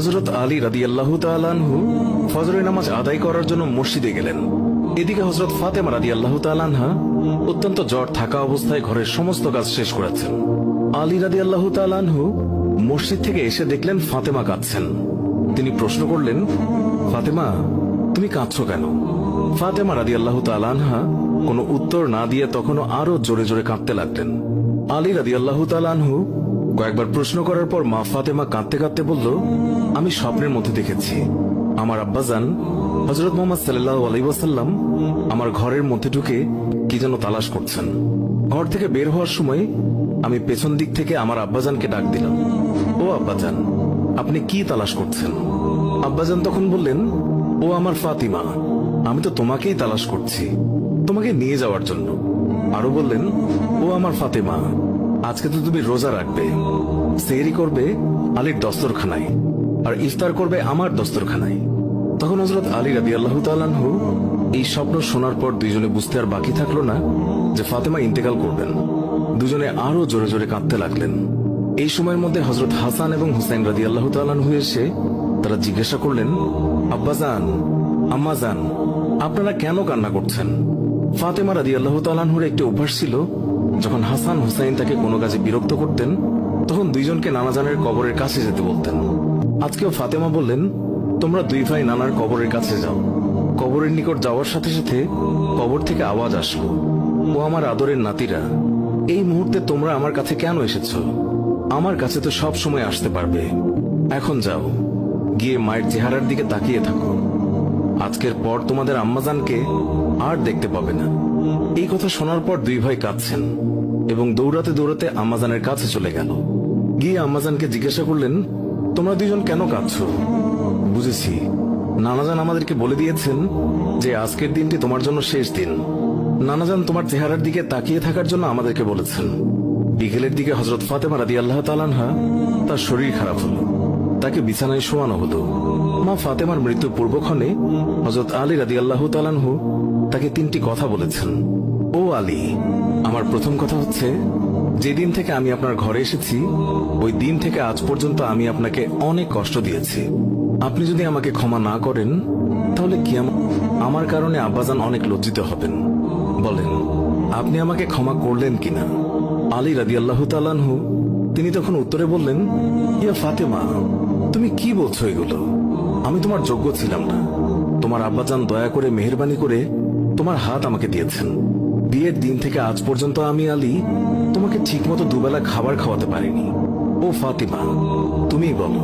হযরত আলী রাদিয়াল্লাহু তাআলা আনহু ফজরের নামাজ আদায় করার জন্য মসজিদে গেলেন। এদিকে হযরত ফাতেমা রাদিয়াল্লাহু তাআলা আনহা অত্যন্ত জ্বর থাকা অবস্থায় ঘরের সমস্ত কাজ শেষ করেছেন। আলী রাদিয়াল্লাহু তাআলা আনহু মসজিদ থেকে এসে দেখলেন ফাতেমা কাঁদছেন। তিনি প্রশ্ন করলেন, ফাতেমা, তুমি কাঁদছো কেন? ফাতেমা রাদিয়াল্লাহু তাআলা আনহা কোনো উত্তর না দিয়ে তখনও আরো জোরে জোরে কাঁদতে লাগলেন। আলী রাদিয়াল্লাহু তাআলা আনহু কয়েকবার প্রশ্ন করার পর মা ফাতেমা কাঁদতে কাঁদতে বলল, আমি স্বপ্নের মধ্যে দেখেছি আমার আব্বাজান হযরত মুহাম্মদ সাল্লাল্লাহু আলাইহি ওয়াসাল্লাম আমার ঘরের মধ্যে ঢুকে কি যেন তালাশ করছেন। ঘর থেকে বের হওয়ার সময় আমি পেছন দিক থেকে আমার আব্বাজানকে ডাক দিলাম, ও আব্বাজান, আপনি কি তালাশ করছেন? আব্বাজান তখন বললেন, ও আমার ফাতিমা, আমি তো তোমাকেই তালাশ করছি, তোমাকে নিয়ে যাওয়ার জন্য। আরো বললেন, ও আমার ফাতেমা, আজকে তো তুমি রোজা রাখবে, সেহরি করবে আলীর দস্তরখানায় আর ইফতার করবে আমার দস্তরখানায়। তখন হযরত আলী রাদিয়াল্লাহু তাআলা আনহু এই স্বপ্ন শোনার পর দুইজনে বুঝতে আর বাকি থাকলো না যে ফাতেমা ইন্তেকাল করবেন। দুজনে আরো জোরে জোরে কাঁদতে লাগলেন। এই সময়ের মধ্যে হযরত হাসান এবং হুসাইন রাদিয়াল্লাহু তাআলা আনহু এসে তারা জিজ্ঞাসা করলেন, আব্বাজান, আম্মাজান, আপনারা কেন কান্না করছেন? ফাতেমা রাদিয়াল্লাহু তাআলা আনহুর একটি অভ্যাস ছিল, যখন হাসান হুসাইন তাকে কোনো কাজে বিরক্ত করতেন তখন দুইজনকে নানাজানের কবরের কাছে যেতে বলতেন। আজকেও ফাতেমা বললেন, তোমরা দুই ভাই নানার কবরের কাছে যাও। কবরের নিকট যাওয়ার সাথে সাথে কবর থেকে আওয়াজ আসলো, ও আমার আদরের নাতিরা, এই মুহূর্তে তোমরা আমার কাছে কেন এসেছো? আমার কাছে তো সব সময় আসতে পারবে। এখন যাও, গিয়ে মায়ের চেহারার দিকে তাকিয়ে থাকো। আজকের পর তোমাদের আম্মাজানকে আর দেখতে পাবে না। এই কথা শোনার পর দুই ভাই কাঁদছেন এবং দৌড়াতে দৌড়াতে আম্মাজানের কাছে চলে গেল। গিয়ে আম্মাজানকে জিজ্ঞাসা করলেন, তোমরা দুইজন কেন কাঁদছো? বুঝেছি, নানাজান আমাদেরকে বলে দিয়েছেন যে আজকের দিনটি তোমার জন্য শেষ দিন। নানাজান তোমার চেহারার দিকে তাকিয়ে থাকার জন্য আমাদেরকে বলেছেন। বিকেলের দিকে হযরত ফাতেমা রাদিয়াল্লাহু তাআলা আনহা তার শরীর খারাপ হলো, তাকে বিছানায় শোয়ানো হলো। মা ফাতেমার মৃত্যুর পূর্বক্ষণে হযরত আলী রাদিয়াল্লাহু তাআলা আনহু তাকে তিনটি কথা বলেছেন। ও আলী, আমার প্রথম কথা হচ্ছে, যেদিন থেকে আমি আপনার ঘরে এসেছি ওই দিন থেকে আজ পর্যন্ত আমি আপনাকে অনেক কষ্ট দিয়েছি। আপনি যদি আমাকে ক্ষমা না করেন তাহলে কি আমার কারণে আব্বাজান অনেক লজ্জিত হবেন। বলেন, আপনি আমাকে ক্ষমা করলেন কিনা? আলী রাদিয়াল্লাহু তাআলা আনহু তিনি তখন উত্তরে বললেন, ইয়া ফাতেমা, তুমি কি বলছো এগুলো? আমি তোমার যোগ্য ছিলাম না। তোমার আব্বাজান দয়া করে মেহেরবানি করে তোমার হাত আমাকে দিয়েছেন। বিয়ের দিন থেকে আজ পর্যন্ত আমি আলী তোমাকে ঠিকমতো দুবেলা খাবার খাওয়াতে পারিনি। ও ফাতিমা, তুমিই বলো,